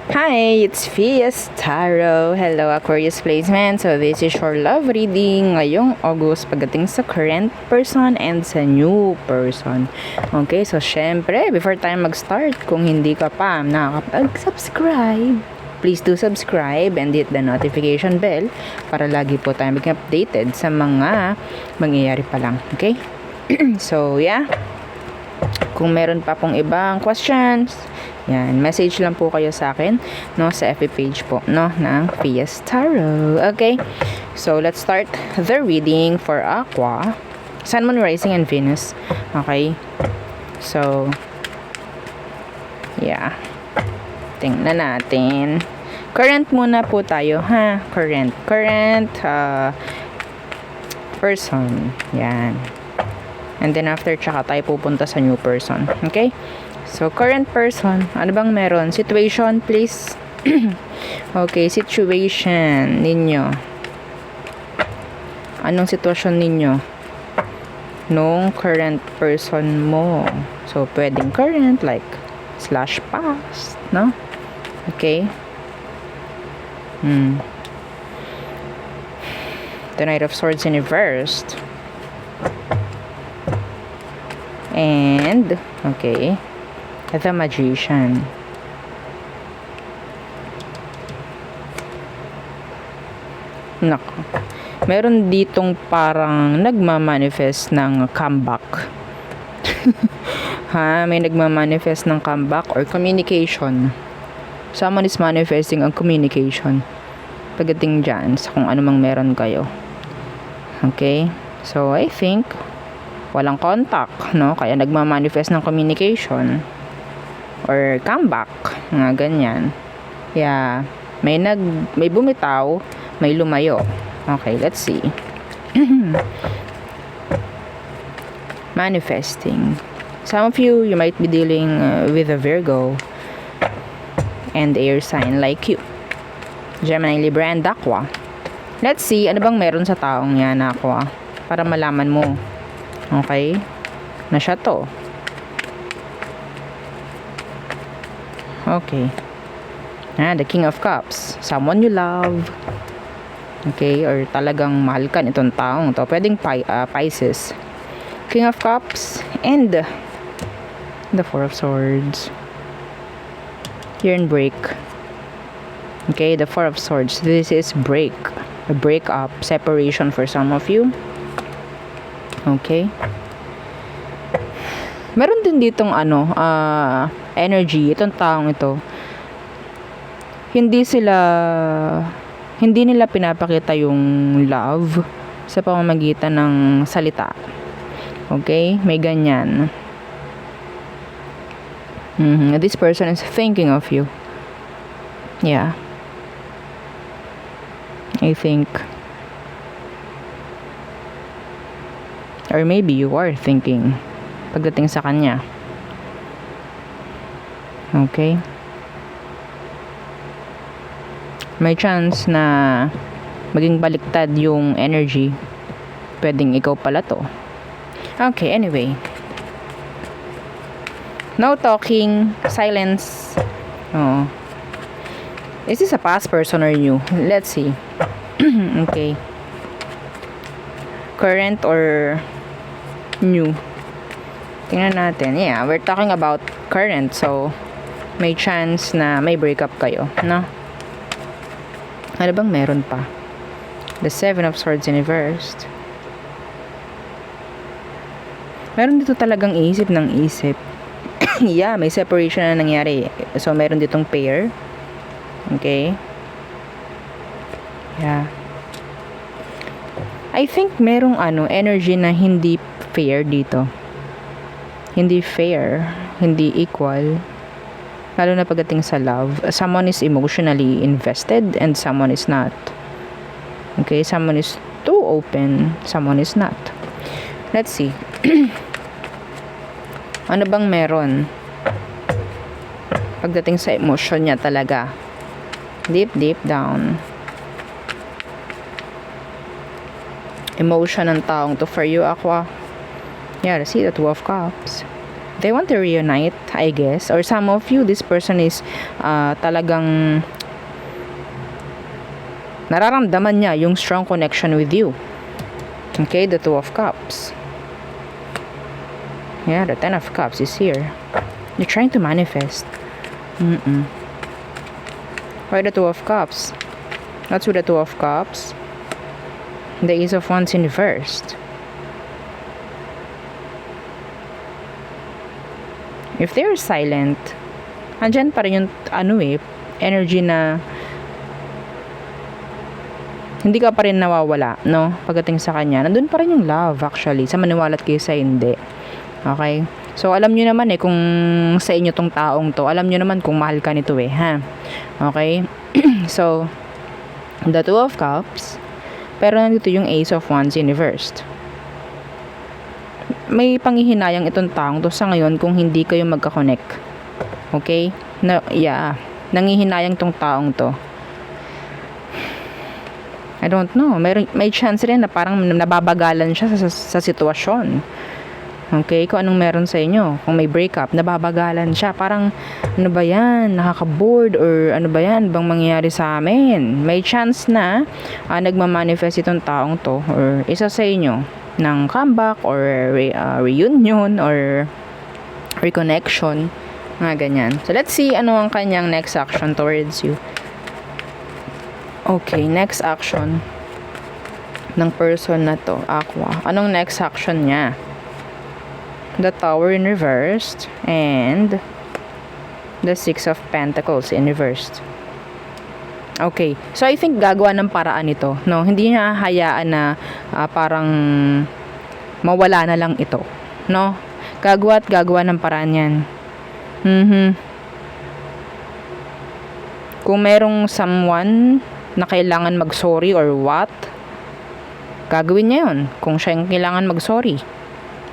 Hi, it's Fias Tarot. Hello, Aquarius placement. So, this is your love reading ngayong August pagdating sa current person and sa new person. Okay, so syempre, before tayo mag-start, kung hindi ka pa nakakapag-subscribe, please do subscribe and hit the notification bell para lagi po tayo maging updated sa mga mangyayari pa lang. Okay? So, yeah. Kung meron pa pong ibang questions, yan, message lang po kayo sa akin, no, sa FB page po, no, ng Fias Tarot. Okay? So, let's start the reading for Aqua, Sun, Moon, Rising, and Venus. Okay? So, yeah. Tingnan natin. Current muna po tayo, ha? Current person. Yan. And then after, tsaka tayo pupunta sa new person. Okay? So, current person, ano bang meron? Situation, please. Okay, situation ninyo. Anong sitwasyon ninyo? Nung current person mo. So, pwedeng current, like, slash past, no? Okay? The Knight of Swords in reversed. And, okay, the Magician. Nako. Meron ditong parang nagmamanifest ng comeback. Ha? May nagmamanifest ng comeback or communication. Someone is manifesting ang communication. Pagdating dyan sa kung anumang meron kayo. Okay? So, I think walang contact, no? Kaya nagmamanifest ng communication or comeback, nga ganyan. Yeah, may bumitaw, may lumayo. Okay, let's see. Manifesting. Some of you might be dealing with a Virgo and air sign like you. Gemini, Libra, and Aqua. Let's see, ano bang meron sa taong yan, Aqua? Para malaman mo. Okay? Na siya to. Okay. The King of Cups. Someone you love. Okay? Or talagang mahal ka nitong taong to. Pwedeng Pisces. King of Cups. And the Four of Swords. You're in break. Okay? The Four of Swords. This is break. A breakup. Separation for some of you. Okay. Meron din ditong energy itong taong ito. Hindi nila pinapakita yung love sa pamamagitan ng salita. Okay? May ganyan. This person is thinking of you. Yeah. I think. Or maybe you are thinking pagdating sa kanya. Okay? May chance na maging baliktad yung energy. Pwedeng ikaw pala to. Okay, anyway. No talking. Silence. Oh. Is this a past person or you? Let's see. Okay. Current or new? Tingnan natin. Yeah, we're talking about current. So, may chance na may breakup kayo, no? Ano bang meron pa? The Seven of Swords in reversed. Meron dito talagang isip ng isip. Yeah, may separation na nangyari. So, meron ditong pair. Okay? Yeah. I think merong energy na hindi fair dito. Hindi fair, hindi equal. Lalo na pagdating sa love. Someone is emotionally invested and someone is not. Okay, someone is too open, someone is not. Let's see. Ano bang meron? Pagdating sa emotion niya talaga. Deep down. Emotion ng taong to for you, Aqua. Yeah, see the Two of Cups. They want to reunite, I guess. Or some of you, this person is talagang nararamdaman niya yung strong connection with you. Okay, the Two of Cups. Yeah, the Ten of Cups is here. You're trying to manifest. Why the Two of Cups? That's with the Two of Cups. The Ace of Wands in reversed. If they're silent, andyan pa rin yung energy na hindi ka pa rin nawawala, no? Pagdating sa kanya, nandun pa rin yung love actually, sa maniwalat kayo sa hindi. Okay? So, alam nyo naman kung sa inyo tong taong to, alam nyo naman kung mahal ka nito ha? Okay? So, the Two of Cups, pero nandito yung Ace of Wands in reversed. May panghihinayang itong taong to sa ngayon kung hindi kayo magka-connect. Okay? Nangihinayang tong taong to. I don't know. May chance rin na parang nababagalan siya sa sitwasyon. Okay? Kung anong meron sa inyo. Kung may breakup, nababagalan siya. Parang, ano ba yan? Nakaka-bored? Or ano ba yan? Bang mangyayari sa amin? May chance na nagmamanifest itong taong to. Or isa sa inyo ng comeback or reunion or reconnection, mga ganyan. So let's see ano ang kanyang next action towards you. Okay, next action ng person na to, Aqua. Anong next action niya? The Tower in reversed and the Six of Pentacles in reversed. Okay. So, I think gagawa ng paraan ito. No? Hindi niya hayaan na parang mawala na lang ito. No? Gagawa ng paraan yan. Kung merong someone na kailangan mag-sorry or what, gagawin niya yun. Kung siya yung kailangan mag-sorry.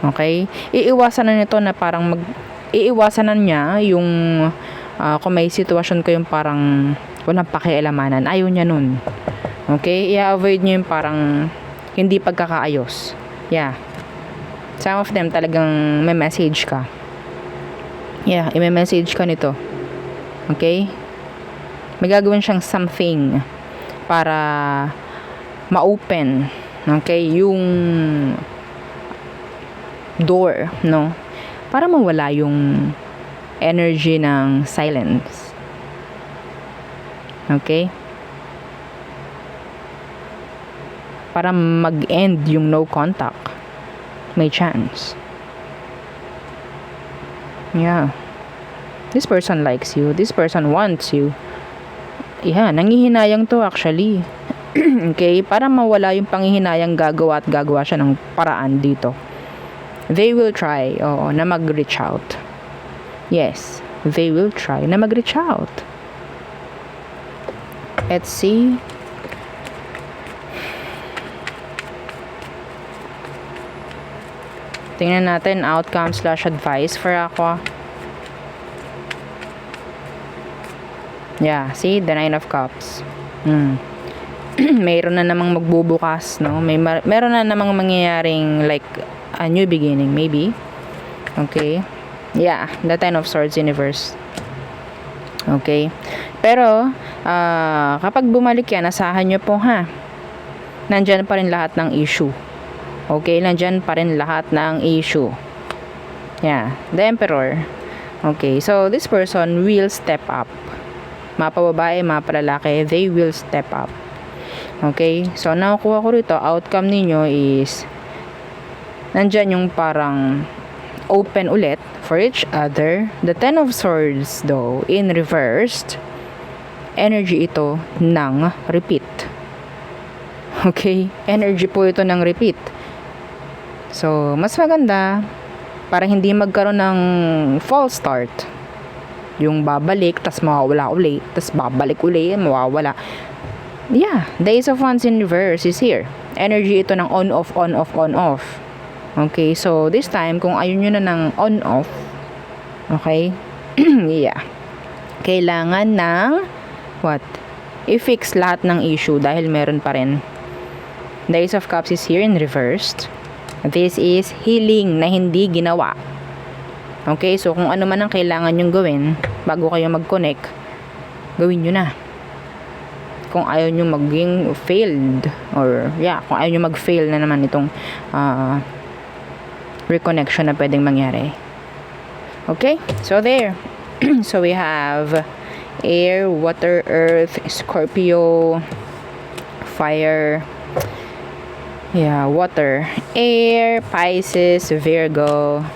Okay? Iiwasan na nito na parang iiwasan na niya yung kung may sitwasyon kayong parang walang pakialamanan. Ayaw niya nun. Okay? I-avoid niyo yung parang hindi pagkakaayos. Yeah. Some of them talagang may message ka. Yeah, i-message ka nito. Okay? May gagawin siyang something para ma-open. Okay? Yung door, no? Para mawala yung energy ng silence. Okay? Para mag-end yung no contact. May chance. Yeah. This person likes you. This person wants you. Yeah, nangihinayang to actually. Okay? Para mawala yung panghihinayang gagawa siya ng paraan dito. They will try, na mag-reach out. Yes, they will try na mag-reach out. Let's see. Tingnan natin outcome/advice for Aqua. Yeah, see, the Nine of Cups. Mayroon na namang magbubukas, no? Meron na namang mangyayaring like a new beginning, maybe. Okay. Yeah, the Ten of Swords universe. Okay. Pero, kapag bumalik yan, asahan nyo po ha. Nandyan pa rin lahat ng issue. Okay, nandyan pa rin lahat ng issue. Yeah, the Emperor. Okay, so this person will step up. Mapababae, mapalalaki, they will step up. Okay, so nakukuha ko rito, outcome ninyo is nandyan yung parang open ulit for each other. The Ten of Swords though, in reversed, energy ito ng repeat. Okay, energy po ito ng repeat. So, mas maganda para hindi magkaroon ng false start. Yung babalik, tas mawawala uli, tas babalik uli, mawawala. Yeah, the Ace of Wands in reverse is here. Energy ito ng on-off, on-off, on-off. Okay, so this time, kung ayaw nyo na ng on-off, okay, yeah, kailangan ng, what? I-fix lahat ng issue dahil meron pa rin. The Ace of Cups is here in reversed. This is healing na hindi ginawa. Okay, so kung ano man ang kailangan nyong gawin bago kayo mag-connect, gawin nyo na. Kung ayaw nyo maging failed, or kung ayaw nyo mag-fail na naman itong reconnection na pwedeng mangyari. Okay, so there. So we have air, water, earth, Scorpio, fire, water, air, Pisces, Virgo,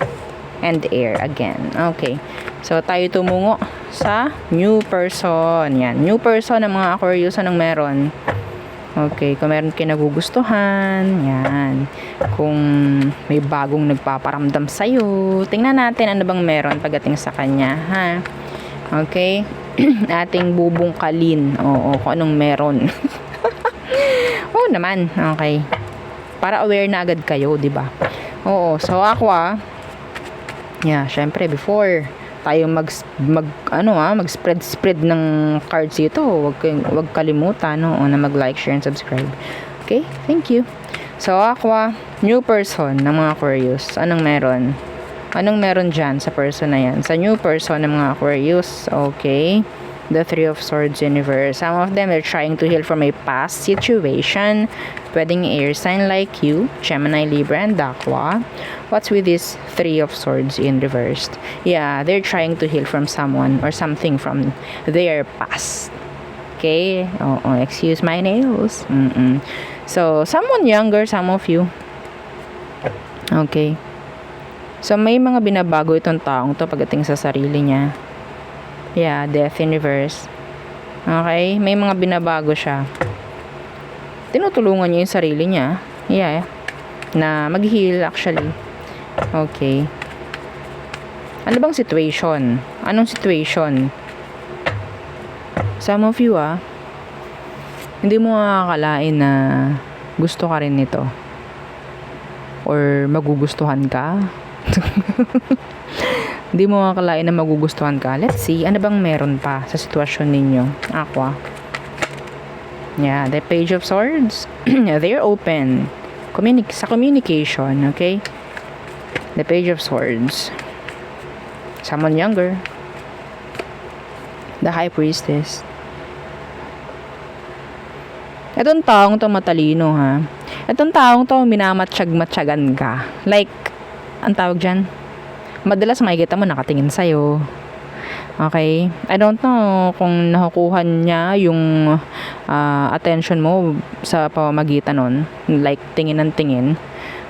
and air again. Okay, so tayo tumungo sa new person. Yan, new person ng mga Aquarius, anong meron? Okay, kung meron kayo nagugustuhan, yan. Kung may bagong nagpaparamdam sa'yo, tingnan natin ano bang meron pagdating sa kanya, ha? Okay, ating bubungkalin. Oo, kung anong meron. Oo naman, okay. Para aware na agad kayo, di ba? Oo, so Aqua, syempre before tayo mag-spread ng cards dito, wag kalimutan na mag-like, share, and subscribe. Okay, thank you. So Aqua, new person ng mga Aquarius, anong meron? Anong meron dyan sa person na yan? Sa new person ng mga Aquarius, okay. The Three of Swords universe. Some of them are trying to heal from a past situation. Pwedeng air sign like you, Gemini, Libra, and Aqua. What's with this Three of Swords in reversed? Yeah, they're trying to heal from someone or something from their past. Okay? Excuse my nails. So, someone younger, some of you. Okay. So, may mga binabago itong taong to pagdating sa sarili niya. Yeah, death in reverse. Okay, may mga binabago siya. Tinutulungan niya yung sarili niya. Yeah, na mag-heal actually. Okay. Ano bang situation? Anong situation? Some of you hindi mo makakalain na gusto ka rin nito. Or magugustuhan ka. Hindi mo makakalain na magugustuhan ka. Let's see, ano bang meron pa sa sitwasyon ninyo, Aqua? Yeah, the Page of Swords. They're open. Sa communication, okay? The Page of Swords. Someone younger. The High Priestess. Itong taong to matalino, ha? Itong taong to minamatsyag-matsyagan ka. Like, ang tawag dyan? Madalas makikita mo nakatingin sa'yo. Okay? I don't know kung nakukuha niya yung attention mo sa pamamagitan nun. Like, tingin ng tingin.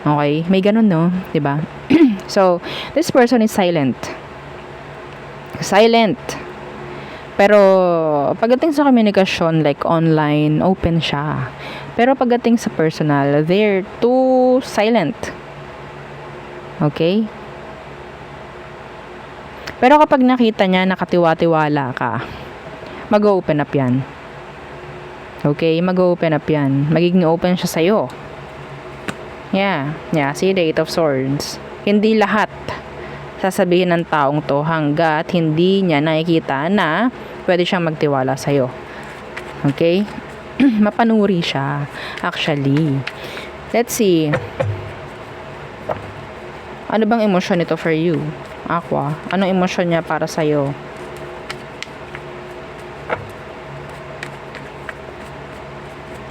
Okay? May ganun, no? Diba? So, this person is silent. Silent. Pero, pagdating sa komunikasyon, like online, open siya. Pero pagdating sa personal, they're too silent. Okay? Pero kapag nakita niya, nakatiwa-tiwala ka, mag-open up yan. Okay? Mag-open up yan. Magiging open siya sa'yo. Yeah. See, the Eight of Swords. Hindi lahat sasabihin ng taong to hanggat hindi niya nakikita na pwede siyang magtiwala sa'yo. Okay? Mapanuri siya. Actually. Let's see. Ano bang emosyon nito for you? Aqua, anong emosyon niya para sa'yo?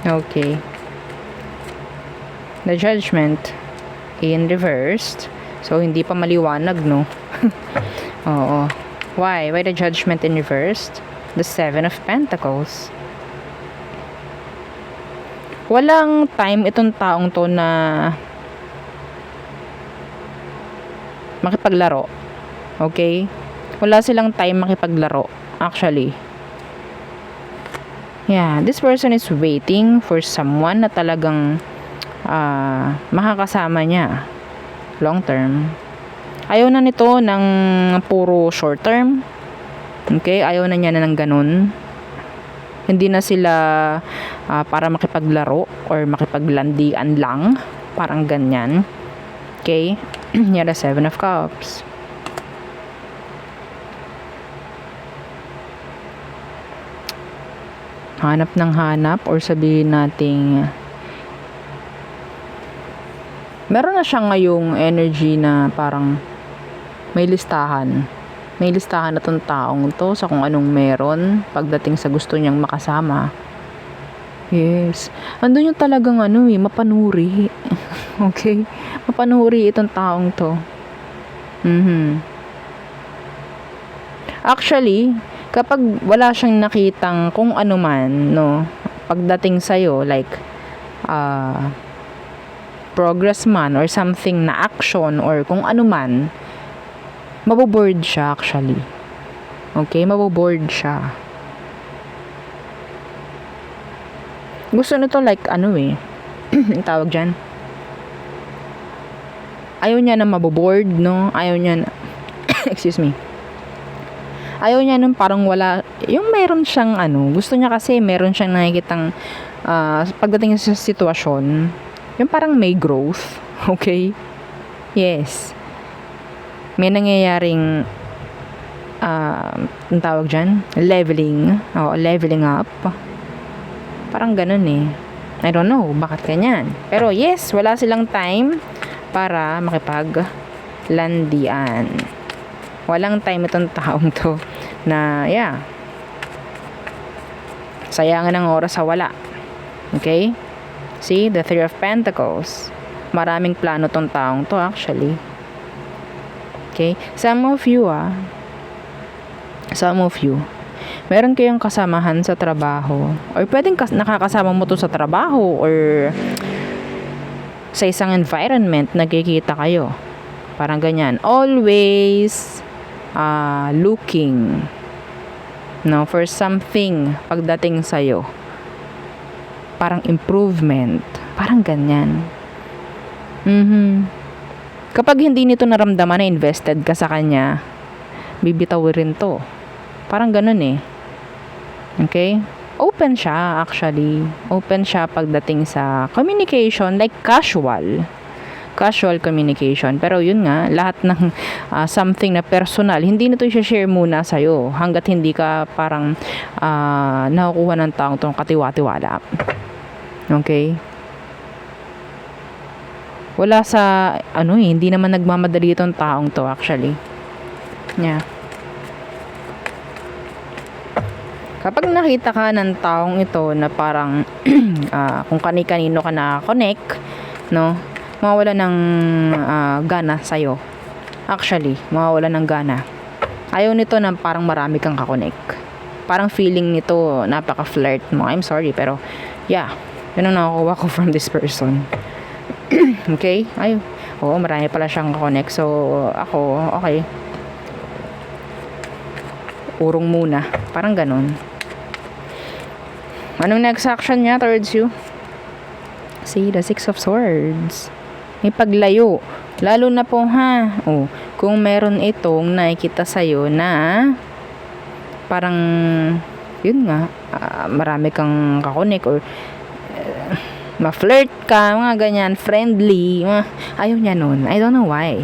Okay. The Judgment in reversed. So, hindi pa maliwanag, no? Oo. Why? Why the Judgment in reversed? The Seven of Pentacles. Walang time itong taong to na makipaglaro. Okay? Wala silang time makipaglaro, actually. Yeah, this person is waiting for someone na talagang makakasama niya long term. Ayaw na nito ng puro short term. Okay? Ayaw na niya na ng ganun. Hindi na sila para makipaglaro or makipaglandian lang. Parang ganyan. Okay? Yeah, the Seven of Cups. Hanap ng hanap, or sabihin nating meron na siya ngayong energy na parang May listahan. May listahan na tong taong to sa kung anong meron pagdating sa gusto niyang makasama. Yes. Andun yung talagang mapanuri. Okay? Mapanuri itong taong to. Actually, kapag wala siyang nakitang kung ano man, no, pagdating sa'yo, like, progress man or something na action or kung ano man, maboboard siya actually. Okay? Maboboard siya. Gusto nito like ang tawag dyan. Ayaw niya na maboboard, no? Ayaw niya na, excuse me. Ayaw niya nung parang wala, yung meron siyang gusto niya kasi meron siyang nakikitang pagdating sa sitwasyon, yung parang may growth. Okay? Yes. May nangyayaring ang tawag dyan, leveling up. Parang ganun eh. I don't know, bakit ganyan. Pero yes, wala silang time para makipaglandian. Walang time itong taong to na, sayangan ng oras sa wala. Okay? See, the Three of Pentacles. Maraming plano tong taong to actually. Okay? Some of you, meron kayong kasamahan sa trabaho. Or pwedeng nakakasama mo to sa trabaho or sa isang environment, nagkikita kayo. Parang ganyan. Always looking for something pagdating sa'yo. Parang improvement. Parang ganyan. Kapag hindi nito naramdaman na invested ka sa kanya, bibitaw rin to. Parang ganun eh. Okay? Open siya actually. Open siya pagdating sa communication, like casual communication. Pero yun nga, lahat ng something na personal, hindi na ito i-share muna sa'yo hanggat hindi ka parang nakukuha ng taong itong katiwa-tiwala. Okay? Wala sa, hindi naman nagmamadali itong taong to actually. Yeah. Kapag nakita ka ng taong ito na parang kung kani-kanino ka na-connect, no? Mawawala ng gana sa'yo. Actually, mawawala ng gana. Ayaw nito na parang marami kang kakonek. Parang feeling nito, napaka-flirt mo. I'm sorry, pero yeah, yun ang nakukuha ko from this person. Okay? Oo, marami pala siyang kakonek. So, ako, okay. Urong muna. Parang ganun. Anong next action niya towards you? See, the Six of Swords. May paglayo. Lalo na po kung meron itong nakikita sa'yo na parang, yun nga, marami kang kakonek or ma-flirt ka, mga ganyan, friendly. Ayaw niya nun. I don't know why.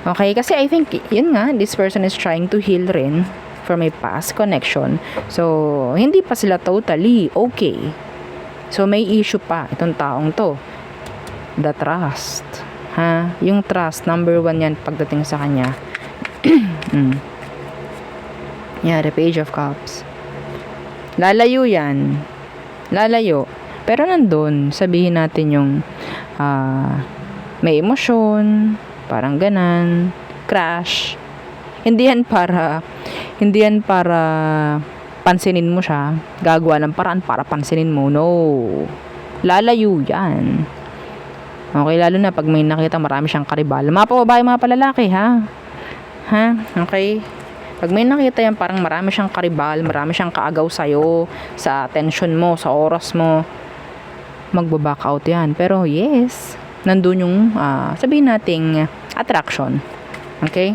Okay, kasi I think, yun nga, this person is trying to heal rin from a past connection. So, hindi pa sila totally okay. So, may issue pa itong taong to. The trust. Yung trust, number 1 yan pagdating sa kanya. Yeah, the Page of Cups. Lalayo yan. Lalayo. Pero nandun, sabihin natin yung may emosyon, parang ganan, crush. Hindi yan para pansinin mo siya, gagawa ng paraan para pansinin mo. No. Lalayo yan. Okay, lalo na pag may nakita marami siyang karibal. Mga pababae, mga palalaki, okay. Pag may nakita yan parang marami siyang karibal, marami siyang kaagaw sa'yo, sa attention mo, sa oras mo, magbaback out yan. Pero yes, nandun yung sabihin nating attraction. Okay.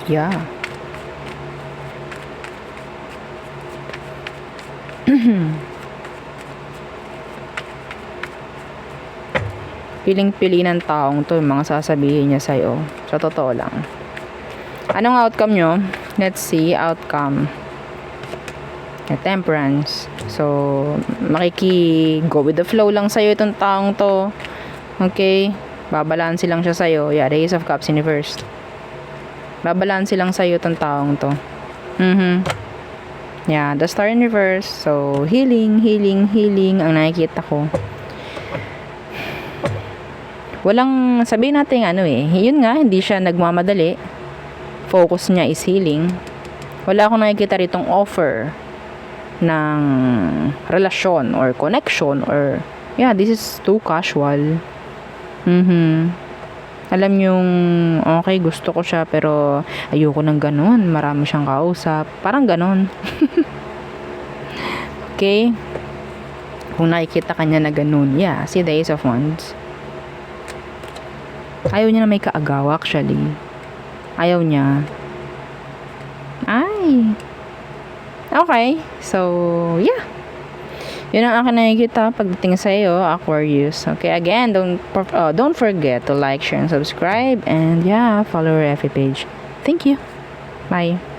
Yeah. Piling-pili ng taong to yung mga sasabihin niya sa'yo. Sa totoo lang. Anong outcome nyo? Let's see, outcome. Temperance. So, go with the flow lang sa'yo itong taong to. Okay? Babalanse lang siya sa'yo. Yeah, the Ace of Cups in reverse. Babalanse lang sa'yo tong taong to. Yeah, the Star in reverse. So, healing ang nakikita ko. Walang, sabihin natin yun nga, hindi siya nagmamadali. Focus niya is healing. Wala akong nakikita ritong offer ng relasyon or connection or, yeah, this is too casual. Alam yung, okay, gusto ko siya pero ayoko ng ganun. Marami siyang kausap. Parang ganun. Okay? Kung nakikita kanya na ganun, yeah, see the Ace of Wands. Ayaw niya na may kaagaw actually. Ayaw niya. Ay. Okay. So, yeah. Yun ang akin nakikita pagdating sa iyo, Aquarius. Okay, again, don't forget to like, share, and subscribe. And yeah, follow our FB page. Thank you. Bye.